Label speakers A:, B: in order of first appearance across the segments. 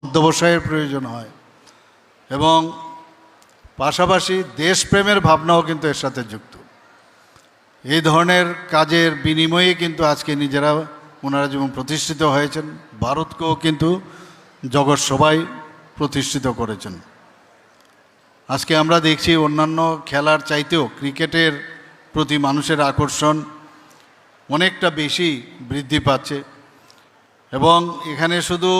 A: অধ্যবসায়ের প্রয়োজন হয় এবং পাশাপাশি দেশপ্রেমের ভাবনাও কিন্তু এর সাথে যুক্ত। এই ধরনের কাজের বিনিময়ে কিন্তু আজকে নিজেরা ওনারা যেমন প্রতিষ্ঠিত হয়েছেন, ভারতকেও কিন্তু জগৎ সবাই প্রতিষ্ঠিত করেছেন। আজকে আমরা দেখছি অন্যান্য খেলার চাইতেও ক্রিকেটের প্রতি মানুষের আকর্ষণ অনেকটা বেশি বৃদ্ধি পাচ্ছে এবং এখানে শুধু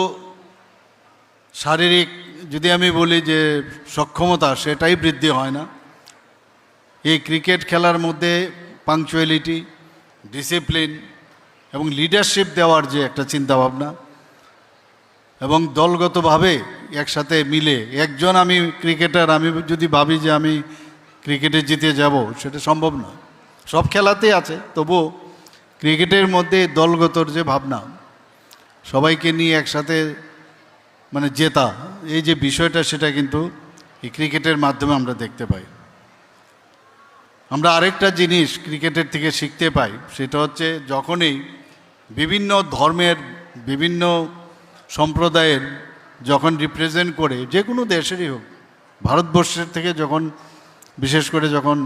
A: শারীরিক যদি আমি বলি যে সক্ষমতা, সেটাই বৃদ্ধি হয় না। এই ক্রিকেট খেলার মধ্যে পাংচুয়ালিটি, ডিসিপ্লিন এবং লিডারশিপ দেওয়ার যে একটা চিন্তাভাবনা এবং দলগতভাবে একসাথে মিলে, একজন আমি ক্রিকেটার আমি যদি ভাবি যে আমি ক্রিকেটে জিতে যাব, সেটা সম্ভব নয়। সব খেলাতেই আছে, তবুও ক্রিকেটের মধ্যে দলগতর যে ভাবনা, সবাইকে নিয়ে একসাথে মানে জেতা, এই যে বিষয়টা, সেটা কিন্তু এই ক্রিকেটের মাধ্যমে আমরা দেখতে পাই। আমরা আরেকটা জিনিস ক্রিকেটের থেকে শিখতে পাই, সেটা হচ্ছে যখনই বিভিন্ন ধর্মের, বিভিন্ন সম্প্রদায়ের যখন রিপ্রেজেন্ট করে, যে কোনো দেশেরই হোক, ভারতবর্ষের থেকে যখন বিশেষ করে যখন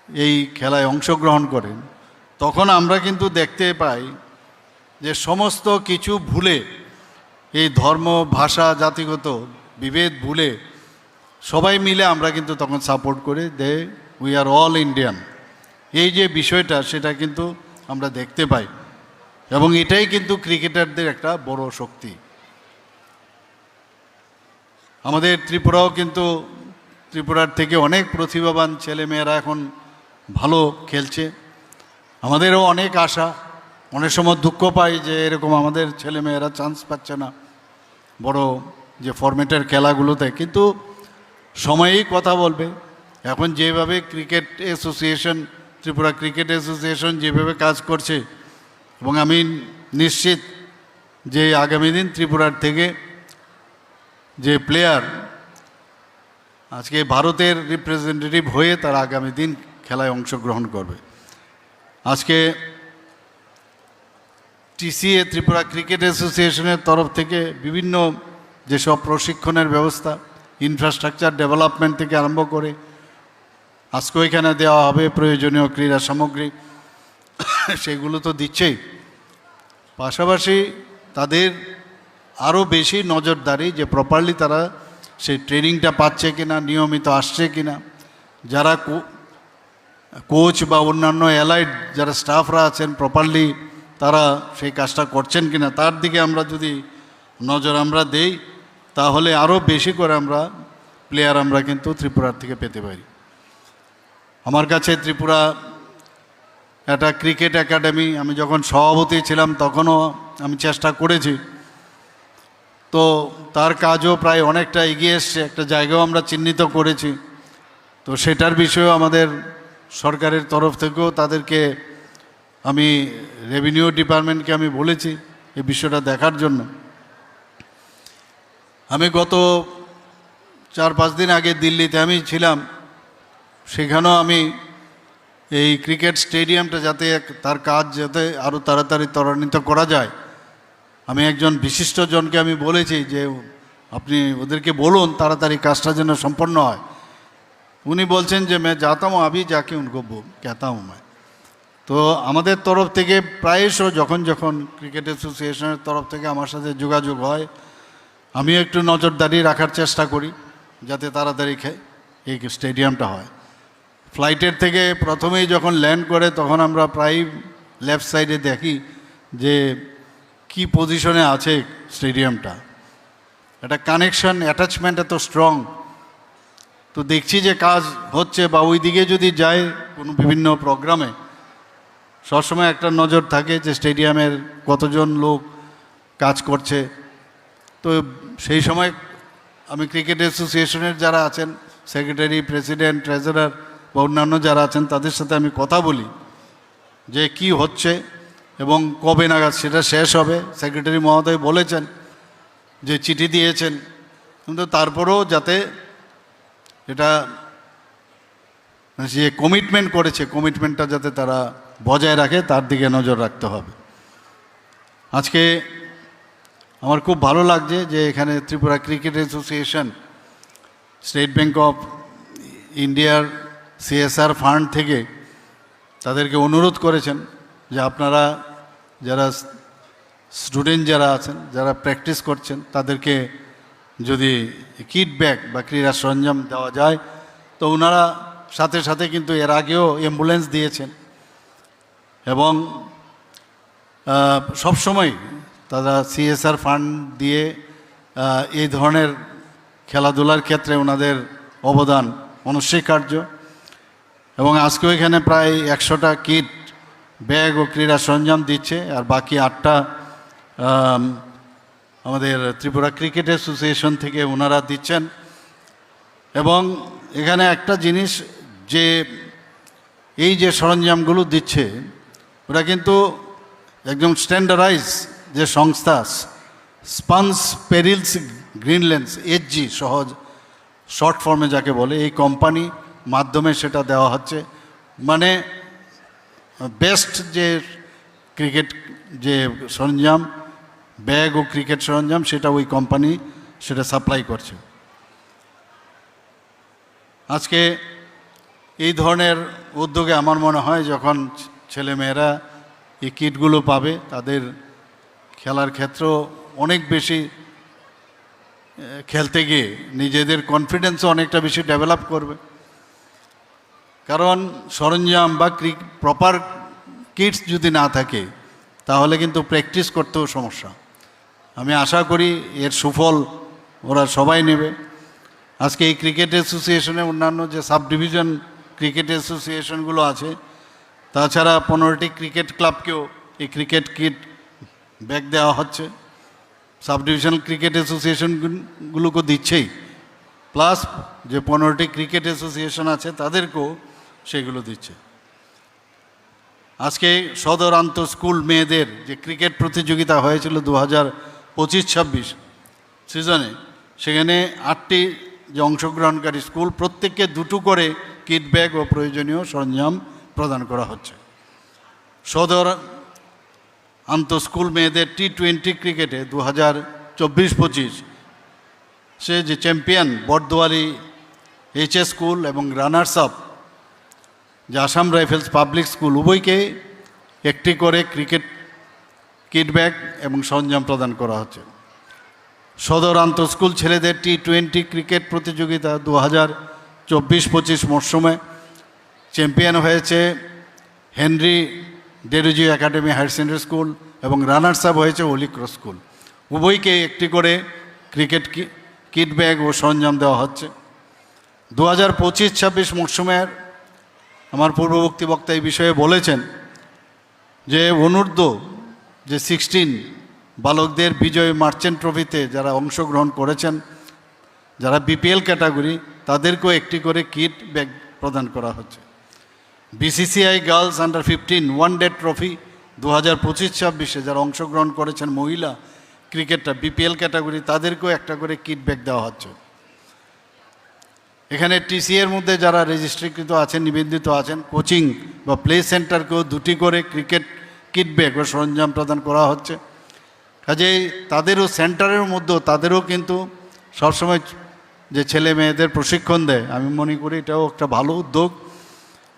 A: এই খেলায় অংশগ্রহণ করেন, তখন আমরা কিন্তু দেখতে পাই যে সমস্ত কিছু ভুলে, এই ধর্ম, ভাষা, জাতিগত বিভেদ ভুলে সবাই মিলে আমরা কিন্তু তখন সাপোর্ট করি দে উই আর অল ইন্ডিয়ান। এই যে বিষয়টা, সেটা কিন্তু আমরা দেখতে পাই এবং এটাই কিন্তু ক্রিকেটারদের একটা বড় শক্তি। আমাদের ত্রিপুরাও কিন্তু, ত্রিপুরার থেকে অনেক প্রতিভাবান ছেলেমেয়েরা এখন ভালো খেলছে। আমাদেরও অনেক আশা, অনেক সময় দুঃখ পাই যে এরকম আমাদের ছেলেমেয়েরা চান্স পাচ্ছে না বড় যে ফরম্যাটের খেলাগুলোতে, কিন্তু সময়েই কথা বলবে। এখন যেভাবে cricket association, Tripura cricket association যেভাবে কাজ করছে, এবং আমি নিশ্চিত যে আগামী দিন ত্রিপুরার থেকে যে প্লেয়ার আজকে ভারতের রিপ্রেজেন্টেটিভ হয়ে তারা আগামী দিন খেলায় অংশগ্রহণ করবে। আজকে টিসিএ, ত্রিপুরা ক্রিকেট অ্যাসোসিয়েশনের তরফ থেকে বিভিন্ন যেসব প্রশিক্ষণের ব্যবস্থা, ইনফ্রাস্ট্রাকচার ডেভেলপমেন্ট থেকে আরম্ভ করে আজকেও এখানে দেওয়া হবে প্রয়োজনীয় ক্রীড়া সামগ্রী, সেগুলো তো দিচ্ছেই। পাশাপাশি তাদের আরও বেশি নজরদারি যে প্রপারলি তারা সেই ট্রেনিংটা পাচ্ছে কিনা, নিয়মিত আসছে কিনা, যারা কোচ বা অন্যান্য অ্যালাইড যারা স্টাফরা আছেন প্রপারলি তারা সেই কাজটা করছেন কিনা, তার দিকে আমরা যদি নজর আমরা দেই, তাহলে আরও বেশি করে আমরা প্লেয়ার আমরা কিন্তু ত্রিপুরার থেকে পেতে পারি। আমার কাছে ত্রিপুরা একটা ক্রিকেট একাডেমি, আমি যখন সভাপতি ছিলাম তখনও আমি চেষ্টা করেছি, তো তার কাজও প্রায় অনেকটা এগিয়ে এসছে, একটা জায়গাও আমরা চিহ্নিত করেছি। তো সেটার বিষয়েও আমাদের সরকারের তরফ থেকেও তাদেরকে আমি রেভিনিউ ডিপার্টমেন্টকে আমি বলেছি এই বিষয়টা দেখার জন্য। আমি গত 4-5 দিন আগে দিল্লিতে আমি ছিলাম, সেখানেও আমি এই ক্রিকেট স্টেডিয়ামটা যাতে তার কাজ যাতে আরও তাড়াতাড়ি ত্বরান্বিত করা যায়, আমি একজন বিশিষ্টজনকে আমি বলেছি যে আপনি ওদেরকে বলুন তাড়াতাড়ি কাজটা যেন সম্পন্ন হয়। উনি বলছেন যে मैं जाता हूँ अभी जाके उनको कहता हूँ मैं। তো আমাদের তরফ থেকে প্রায়শ যখন যখন ক্রিকেট অ্যাসোসিয়েশনের তরফ থেকে আমার সাথে যোগাযোগ হয়, আমি একটু নজরদারি রাখার চেষ্টা করি যাতে তাড়াতাড়ি এই স্টেডিয়ামটা হয়। ফ্লাইটের থেকে প্রথমেই যখন ল্যান্ড করে তখন আমরা প্রায় লেফট সাইডে দেখি যে কি পজিশনে আছে স্টেডিয়ামটা, একটা কানেকশন অ্যাটাচমেন্ট এত স্ট্রং। তো দেখছি যে কাজ হচ্ছে, বা ওই দিকে যদি যায় কোনো বিভিন্ন প্রোগ্রামে, সবসময় একটা নজর থাকে যে স্টেডিয়ামের কতজন লোক কাজ করছে। তো সেই সময় আমি ক্রিকেট অ্যাসোসিয়েশনের যারা আছেন, সেক্রেটারি, প্রেসিডেন্ট, ট্রেজারার বা অন্যান্য যারা আছেন, তাদের সাথে আমি কথা বলি যে কি হচ্ছে এবং কবে নাগাদ সেটা শেষ হবে। সেক্রেটারি মহোদয় বলেছেন যে চিঠি দিয়েছেন, কিন্তু তারপরেও যাতে এটা যে কমিটমেন্ট করেছে, কমিটমেন্টটা যাতে তারা বজায় রাখে, তার দিকে নজর রাখতে হবে। আজকে আমার খুব ভালো লাগছে যে এখানে Tripura cricket association state bank of ইন্ডিয়ার সিএসআর ফান্ড থেকে তাদেরকে অনুরোধ করেছেন যে আপনারা যারা স্টুডেন্ট যারা আছেন, যারা প্র্যাকটিস করছেন, তাদেরকে যদি কিট ব্যাগ বা ক্রীড়া সরঞ্জাম দেওয়া যায়। তো ওনারা সাথে সাথে কিন্তু এর আগেও অ্যাম্বুলেন্স দিয়েছেন এবং সবসময় তারা সিএসআর ফান্ড দিয়ে এই ধরনের খেলাধুলার ক্ষেত্রে ওনাদের অবদান অনস্বীকার্য। এবং আজকেও এখানে প্রায় 100টা কিট ব্যাগ ও ক্রীড়া সরঞ্জাম দিচ্ছে, আর বাকি 8টা আমাদের ত্রিপুরা ক্রিকেট অ্যাসোসিয়েশন থেকে ওনারা দিচ্ছেন। এবং এখানে একটা জিনিস, যে এই যে সরঞ্জামগুলো দিচ্ছে ওরা কিন্তু একদম স্ট্যান্ডার্ডাইজ যে সংস্থা স্পান্স পেরিলস গ্রিনল্যান্ডস এসজি সহজ শর্ট ফর্মে যাকে বলে, এই কোম্পানি মাধ্যমে সেটা দেওয়া হচ্ছে। মানে বেস্ট যে ক্রিকেট যে সরঞ্জাম, ব্যাগ ও ক্রিকেট সরঞ্জাম, সেটা ওই কোম্পানি সেটা সাপ্লাই করছে। আজকে এই ধরনের উদ্যোগে আমার মনে হয় যখন ছেলেমেয়েরা এই কিটগুলো পাবে, তাদের খেলার ক্ষেত্রেও অনেক বেশি খেলতে গিয়ে নিজেদের কনফিডেন্সও অনেকটা বেশি ডেভেলপ করবে। কারণ সরঞ্জাম বা প্রপার কিটস যদি না থাকে তাহলে কিন্তু প্র্যাকটিস করতেও সমস্যা। আমি আশা করি এর সুফল ওরা সবাই নেবে। আজকে এই ক্রিকেট অ্যাসোসিয়েশনে অন্যান্য যে সাব ডিভিশন ক্রিকেট অ্যাসোসিয়েশনগুলো আছে, তাছাড়া 15টি ক্রিকেট ক্লাবকেও এই ক্রিকেট কিট ব্যাগ দেওয়া হচ্ছে। সাব ডিভিশনাল ক্রিকেট অ্যাসোসিয়েশনগুলোকে দিচ্ছেই, প্লাস যে 15টি ক্রিকেট অ্যাসোসিয়েশন আছে তাদেরকেও সেগুলো দিচ্ছে। আজকে সদর আন্ত স্কুল মেয়েদের যে ক্রিকেট প্রতিযোগিতা হয়েছিল 2025-26 সিজনে, সেখানে 8টি যে অংশগ্রহণকারী স্কুল প্রত্যেককে 2টো করে কিট ব্যাগ ও প্রয়োজনীয় সরঞ্জাম প্রদান করা হচ্ছে। সদর আন্ত স্কুল মেয়েদের T20 ক্রিকেটে 2024-25 সে যে চ্যাম্পিয়ন বর্দোয়ালি এইচএস স্কুল এবং রানার্স আপ যে আসাম রাইফেলস পাবলিক স্কুল, উভয়কে একটি করে ক্রিকেট কিট ব্যাগ এবং সরঞ্জাম প্রদান করা হচ্ছে। সদর আন্ত স্কুল ছেলেদের T20 ক্রিকেট প্রতিযোগিতা 2024-25 মরশুমে চ্যাম্পিয়ন হয়েছে Henry Derozio academy higher secondary school এবং রানার্স আপ হয়েছে হোলি ক্রস স্কুল। উভয়কে একটি করে ক্রিকেট কিট ব্যাগ ও সরঞ্জাম দেওয়া হচ্ছে। 2025-26 মরশুমের আমার পূর্ববর্তী বক্তা এই বিষয়ে বলেছেন যে অনূর্ধ্ব যে 16 বালকদের বিজয় মার্চেন্ট ট্রফিতে যারা অংশগ্রহণ করেছেন, যারা বিপিএল ক্যাটাগরি, তাদেরকেও একটি করে কিট ব্যাগ প্রদান করা হচ্ছে। BCCI girls under 15 one day trophy 2025-26 যারা অংশগ্রহণ করেছেন মহিলা ক্রিকেটটা বিপিএল ক্যাটাগরি, তাদেরকেও একটা করে কিট ব্যাগ দেওয়া হচ্ছে। এখানে টিসিএর মধ্যে যারা রেজিস্ট্রিকৃত আছেন, নিবন্ধিত আছেন, কোচিং বা প্লে সেন্টারকেও 2টি করে ক্রিকেট কিট ব্যাগ বা সরঞ্জাম প্রদান করা হচ্ছে। কাজেই তাদেরও সেন্টারের মধ্যেও তাদেরও কিন্তু সবসময় যে ছেলে মেয়েদের প্রশিক্ষণ দেয়, আমি মনে করি এটাও একটা ভালো উদ্যোগ।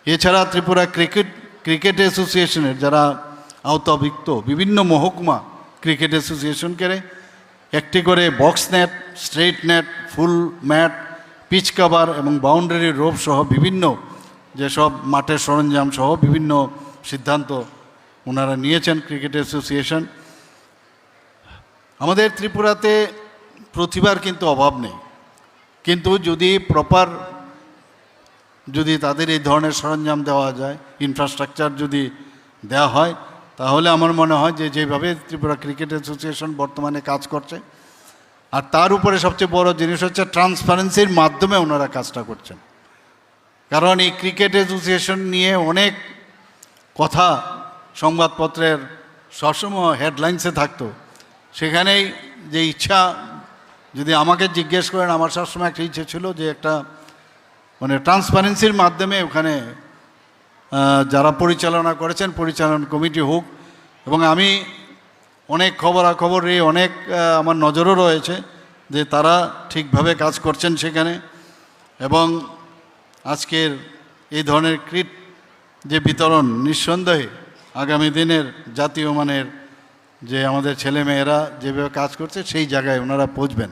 A: এছাড়া ত্রিপুরা ক্রিকেট অ্যাসোসিয়েশনের যারা আওতাভুক্ত বিভিন্ন মহকুমা ক্রিকেট অ্যাসোসিয়েশনকে একটি করে বক্স নেট, স্ট্রেট নেট, ফুল ম্যাট, পিচ কাভার এবং বাউন্ডারি রোপ সহ বিভিন্ন যেসব মাঠের সরঞ্জাম সহ বিভিন্ন সিদ্ধান্ত ওনারা নিয়েছেন ক্রিকেট অ্যাসোসিয়েশন। আমাদের ত্রিপুরাতে প্রতিভার কিন্তু অভাব নেই, কিন্তু যদি প্রপার যদি তাদের এই ধরনের সরঞ্জাম দেওয়া যায়, ইনফ্রাস্ট্রাকচার যদি দেওয়া হয়, তাহলে আমার মনে হয় যে যেভাবে ত্রিপুরা ক্রিকেট অ্যাসোসিয়েশন বর্তমানে কাজ করছে, আর তার উপরে সবচেয়ে বড় জিনিস হচ্ছে ট্রান্সপারেন্সির মাধ্যমে ওনারা কাজটা করছেন। কারণ এই ক্রিকেট অ্যাসোসিয়েশন নিয়ে অনেক কথা সংবাদপত্রের সবসময় হেডলাইন্সে থাকতো, সেখানেই যে ইচ্ছা, যদি আমাকে জিজ্ঞেস করেন, আমার সবসময় একটা ইচ্ছে ছিল যে একটা মানে ট্রান্সপারেন্সির মাধ্যমে ওখানে যারা পরিচালনা করেছেন পরিচালনা কমিটি হোক। এবং আমি অনেক খবরাখবর অনেক আমার নজরও রয়েছে যে তারা ঠিকভাবে কাজ করছেন সেখানে। এবং আজকের এই ধরনের কিট যে বিতরণ নিঃসন্দেহে আগামী দিনের জাতীয় মানের যে আমাদের ছেলেমেয়েরা যেভাবে কাজ করছে সেই জায়গায় ওনারা পৌঁছবেন।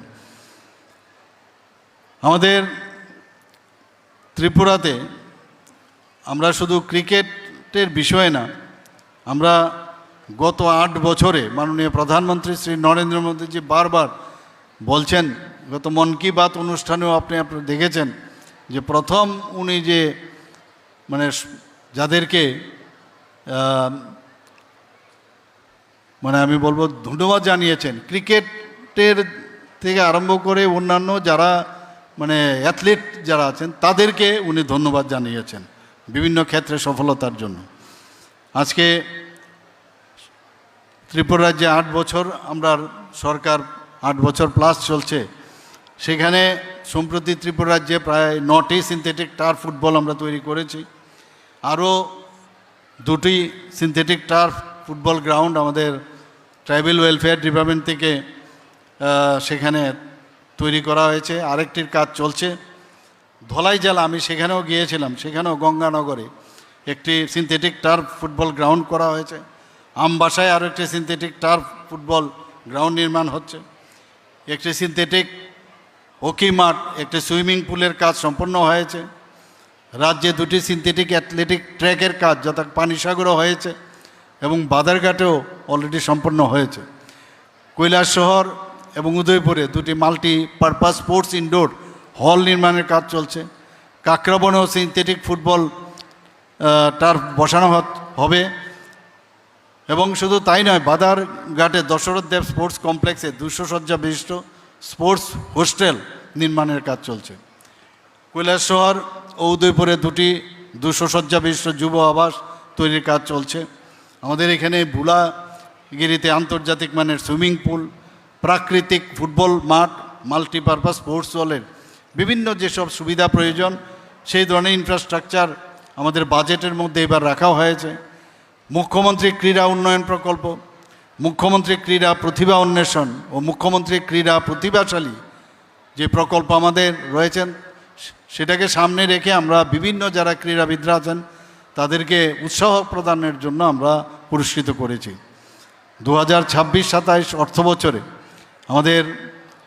A: আমাদের ত্রিপুরাতে আমরা শুধু ক্রিকেটের বিষয়ে না, আমরা গত 8 বছরে মাননীয় প্রধানমন্ত্রী শ্রী নরেন্দ্র মোদীজি বারবার বলছেন, গত মন কি বাত অনুষ্ঠানেও আপনি দেখেছেন যে প্রথম উনি যে মানে যাদেরকে মানে আমি বলবো ধন্যবাদ জানিয়েছেন, ক্রিকেটের থেকে আরম্ভ করে অন্যান্য যারা মানে অ্যাথলিট যারা আছেন তাদেরকে উনি ধন্যবাদ জানিয়েছেন বিভিন্ন ক্ষেত্রে সফলতার জন্য। আজকে ত্রিপুরা রাজ্যে 8 বছর আমরা সরকার 8 বছর প্লাস চলছে, সেখানে সম্প্রতি ত্রিপুরা রাজ্যে প্রায় 9টি সিনথেটিক টার্ফ ফুটবল আমরা তৈরি করেছি। আরও 2টি সিনথেটিক টার্ফ ফুটবল গ্রাউন্ড আমাদের ট্রাইবাল ওয়েলফেয়ার ডিপার্টমেন্ট থেকে সেখানে তৈরি করা হয়েছে, আরেকটির কাজ চলছে। ধলাই জেলা আমি সেখানেও গিয়েছিলাম, সেখানেও গঙ্গানগরে একটি সিনথেটিক টার্ফ ফুটবল গ্রাউন্ড করা হয়েছে। আমবাসায় আরও একটি সিনথেটিক টার্ফ ফুটবল গ্রাউন্ড নির্মাণ হচ্ছে। একটি সিনথেটিক হকি মাঠ, একটি সুইমিং পুলের কাজ সম্পন্ন হয়েছে। রাজ্যে 2টি সিনথেটিক অ্যাথলেটিক ট্র্যাকের কাজ যথা পানিসাগরও হয়েছে এবং বাদারঘাটেও অলরেডি সম্পন্ন হয়েছে। কৈলাসহর এবং উদয়পুরে 2টি মাল্টিপারপাস স্পোর্টস ইনডোর হল নির্মাণের কাজ চলছে। কাকরাবনেও সিনথেটিক ফুটবল টার্ফ বসানো হবে। এবং শুধু তাই নয়, বাদারঘাটে দশরথ দেব স্পোর্টস কমপ্লেক্সে 200 শয্যা বিশিষ্ট স্পোর্টস হোস্টেল নির্মাণের কাজ চলছে। কৈলাসহর ও উদয়পুরে 2টি 200 শয্যা বিশিষ্ট যুব আবাস তৈরির কাজ চলছে। আমাদের এখানে ভুলাগিরিতে আন্তর্জাতিক মানের সুইমিং পুল, প্রাকৃতিক ফুটবল মাঠ, মাল্টিপারপাস স্পোর্টস হলের বিভিন্ন যেসব সুবিধা প্রয়োজন সেই ধরনের ইনফ্রাস্ট্রাকচার আমাদের বাজেটের মধ্যে এবার রাখা হয়েছে। মুখ্যমন্ত্রী ক্রীড়া উন্নয়ন প্রকল্প, মুখ্যমন্ত্রী ক্রীড়া প্রতিভা অন্বেষণ ও মুখ্যমন্ত্রী ক্রীড়া প্রতিভাশালী যে প্রকল্প আমাদের রয়েছেন সেটাকে সামনে রেখে আমরা বিভিন্ন যারা ক্রীড়াবিদরা আছেন তাদেরকে উৎসাহ প্রদানের জন্য আমরা পুরস্কৃত করেছি। 2026-27 অর্থ বছরে আমাদের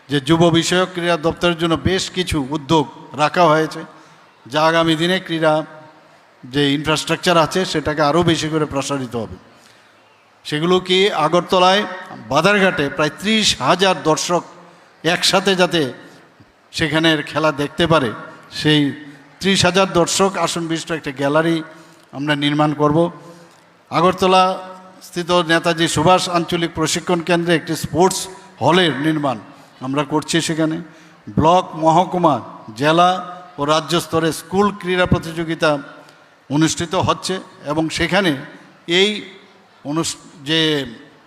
A: যে যুব বিষয়ক ক্রীড়া দপ্তরের জন্য বেশ কিছু উদ্যোগ রাখা হয়েছে, যা আগামী দিনে ক্রীড়া যে ইনফ্রাস্ট্রাকচার আছে সেটাকে আরও বেশি করে প্রসারিত হবে। সেগুলো কি, আগরতলায় বাদারঘাটে প্রায় 30,000 দর্শক একসাথে যাতে সেখানের খেলা দেখতে পারে, সেই 30,000 দর্শক আসন বিশিষ্ট একটা গ্যালারি আমরা নির্মাণ করব। আগরতলা স্থিত নেতাজি সুভাষ আঞ্চলিক প্রশিক্ষণ কেন্দ্রে একটি স্পোর্টস হলের নির্মাণ আমরা করছি। সেখানে ব্লক, মহকুমা, জেলা ও রাজ্য স্তরে স্কুল ক্রীড়া প্রতিযোগিতা অনুষ্ঠিত হচ্ছে এবং সেখানে এই যে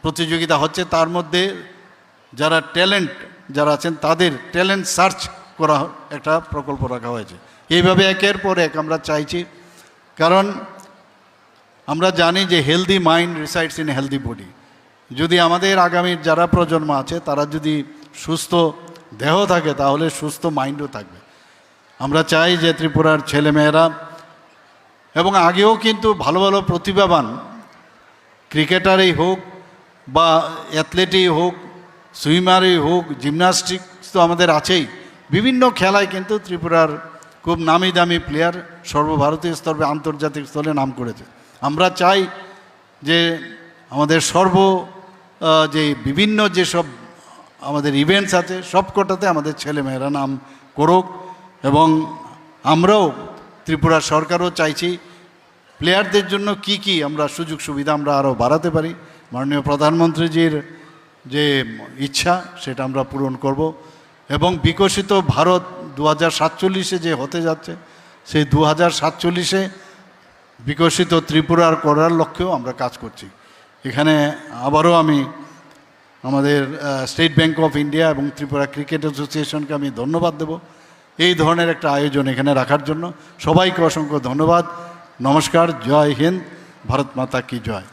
A: প্রতিযোগিতা হচ্ছে তার মধ্যে যারা ট্যালেন্ট যারা আছেন তাদের ট্যালেন্ট সার্চ করা একটা প্রকল্প রাখা হয়েছে। এইভাবে একের পর এক আমরা চাইছি, কারণ আমরা জানি যে healthy mind resides in healthy body. যদি আমাদের আগামীর যারা প্রজন্ম আছে তারা যদি সুস্থ দেহ থাকে তাহলে সুস্থ মাইন্ডও থাকবে। আমরা চাই যে ত্রিপুরার ছেলেমেয়েরা এবং আগেও কিন্তু ভালো ভালো প্রতিভাবান ক্রিকেটারই হোক বা অ্যাথলেটই হোক, সুইমারই হোক, জিমন্যাস্টিক্স তো আমাদের আছেই, বিভিন্ন খেলায় কিন্তু ত্রিপুরার খুব নামি দামি প্লেয়ার সর্বভারতীয় স্তরে আন্তর্জাতিক স্তরে নাম করেছে। আমরা চাই যে আমাদের যে বিভিন্ন যেসব আমাদের ইভেন্টস আছে সবকটাতে আমাদের ছেলেমেয়েরা নাম করুক এবং আমরাও ত্রিপুরা সরকারও চাইছি প্লেয়ারদের জন্য কি আমরা সুযোগ সুবিধা আমরা আরও বাড়াতে পারি। মাননীয় প্রধানমন্ত্রীজির যে ইচ্ছা সেটা আমরা পূরণ করব এবং বিকশিত ভারত 2047-এ যে হতে যাচ্ছে সেই 2047-এ বিকশিত ত্রিপুরার করার লক্ষ্যেও আমরা কাজ করছি। এখানে আবারও আমি আমাদের স্টেট ব্যাঙ্ক অফ ইন্ডিয়া এবং ত্রিপুরা ক্রিকেট অ্যাসোসিয়েশনকে আমি ধন্যবাদ দেব এই ধরনের একটা আয়োজন এখানে রাখার জন্য। সবাইকে অসংখ্য ধন্যবাদ। নমস্কার, জয় হিন্দ, ভারত মাতা কি জয়।